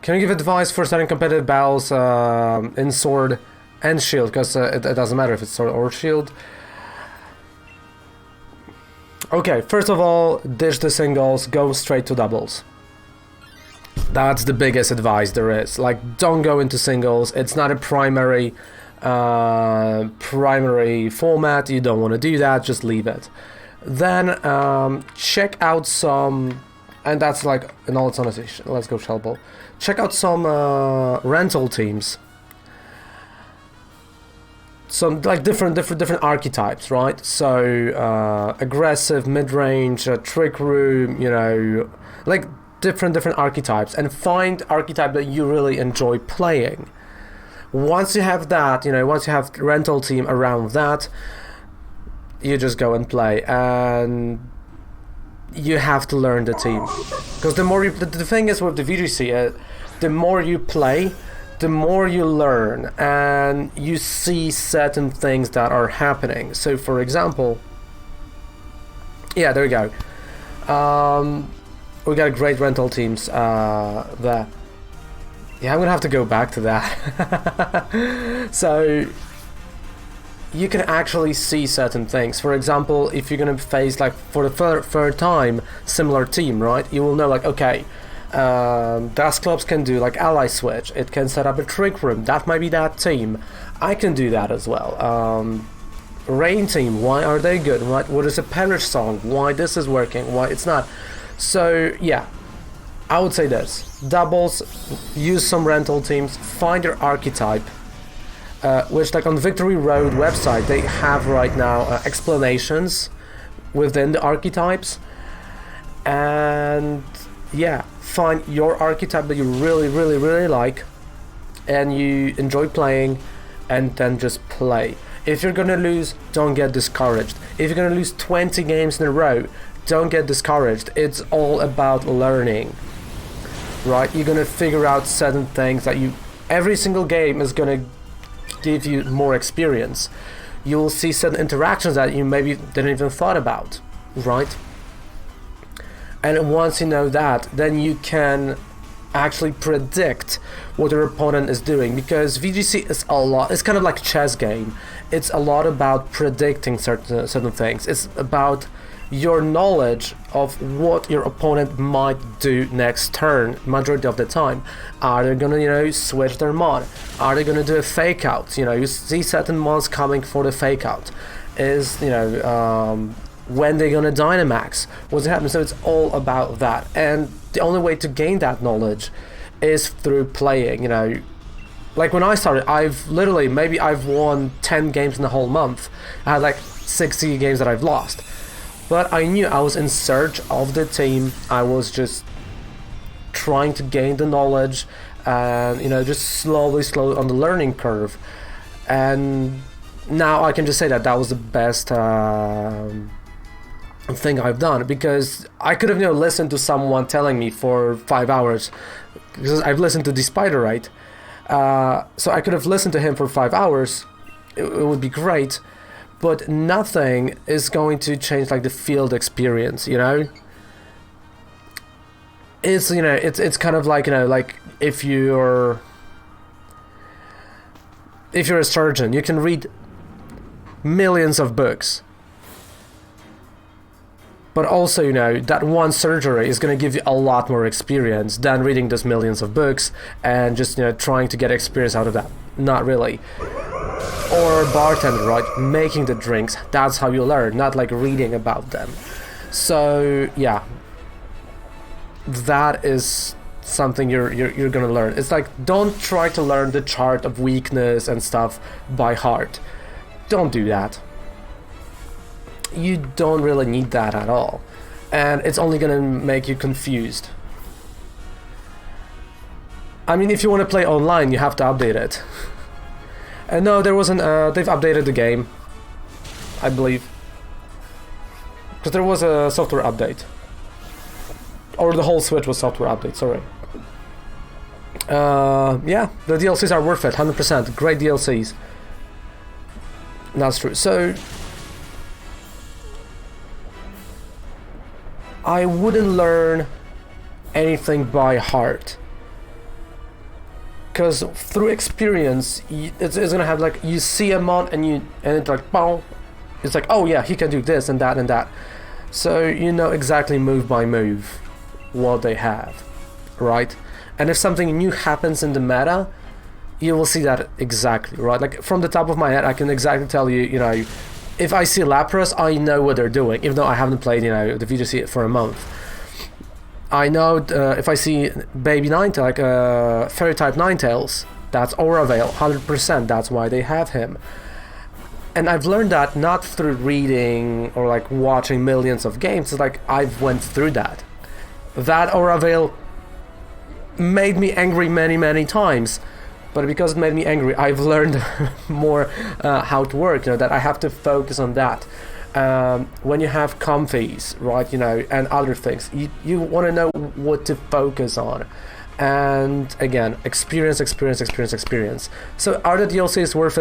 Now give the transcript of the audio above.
Can you give advice for starting competitive battles in Sword and Shield? Because it doesn't matter if it's Sword or Shield. Okay, first of all, ditch the singles, go straight to doubles. That's the biggest advice there is. Like, don't go into singles. It's not a primary format. You don't want to do that. Just leave it. Then check out some, and that's like in all its honesty. Let's go Shellball. Check out some rental teams. Some like different archetypes, right? So aggressive, mid-range, trick room, you know, like different archetypes, and find archetype that you really enjoy playing. Once you have that, you know, once you have rental team around that, you just go and play, and you have to learn the team, because the more you, the thing is with the VGC, the more you play, the more you learn, and you see certain things that are happening. So for example, yeah, there we go. We got great rental teams there. Yeah, I'm gonna have to go back to that. So you can actually see certain things. For example, if you're gonna face, like, for the third time similar team, right? You will know, like, okay, Dust Clubs can do like ally switch. It can set up a trick room. That might be that team. I can do that as well. Rain team, why are they good? What is a Perish song? Why this is working? Why it's not? So yeah, I would say this: doubles, use some rental teams, find your archetype. Which, like on the Victory Road website, they have right now explanations within the archetypes, and yeah, find your archetype that you really like and you enjoy playing, and then just play. If you're gonna lose, don't get discouraged. If you're gonna lose 20 games in a row, don't get discouraged. It's all about learning, right? You're gonna figure out certain things that every single game is gonna give you more experience. You will see certain interactions that you maybe didn't even thought about, right? And once you know that, then you can actually predict what your opponent is doing, because VGC is a lot, it's kind of like a chess game. It's a lot about predicting certain things. It's about your knowledge of what your opponent might do next turn majority of the time. Are they gonna, you know, switch their mod? Are they gonna do a fake out? You know, you see certain mods coming for the fake out. Is, you know, when they're gonna Dynamax, what's happening? So it's all about that, and the only way to gain that knowledge is through playing. You know, like when I started, I've won 10 games in the whole month. I had like 60 games that I've lost, but I knew I was in search of the team. I was just trying to gain the knowledge, and, you know, just slowly on the learning curve. And now I can just say that was the best thing I've done, because I could have, you know, listened to someone telling me for 5 hours, because I've listened to the Spider, right? So I could have listened to him for 5 hours. It would be great, but nothing is going to change like the field experience, you know? It's, you know, it's kind of like, you know, like if you're a surgeon, you can read millions of books, but also, you know, that one surgery is going to give you a lot more experience than reading those millions of books and just, you know, trying to get experience out of that. Not really. Or bartender, right? Making the drinks. That's how you learn, not like reading about them. So yeah, that is something you're gonna learn. It's like, don't try to learn the chart of weakness and stuff by heart. Don't do that. You don't really need that at all, and it's only gonna make you confused. I mean, if you want to play online, you have to update it. And no, there wasn't. They've updated the game, I believe, because there was a software update, or the whole Switch was software update. Sorry. Yeah, the DLCs are worth it, 100%. Great DLCs. That's true. So I wouldn't learn anything by heart. because through experience, it's gonna have like, you see a mod and it's like, boom, it's like, oh yeah, he can do this and that and that. So you know exactly move by move what they have, right? And if something new happens in the meta, you will see that exactly, right? Like from the top of my head, I can exactly tell you, you know, if I see Lapras, I know what they're doing, even though I haven't played, you know, the VGC for a month. I know if I see Baby Ninetales, like Fairy type Ninetales, that's Aura Veil, 100%. That's why they have him. And I've learned that not through reading or like watching millions of games. It's like I've went through that. That Aura Veil made me angry many times. But because it made me angry, I've learned more how to work, you know, that I have to focus on that. When you have comfies, right, you know, and other things, you want to know what to focus on. And again, experience. So are the DLCs worth it?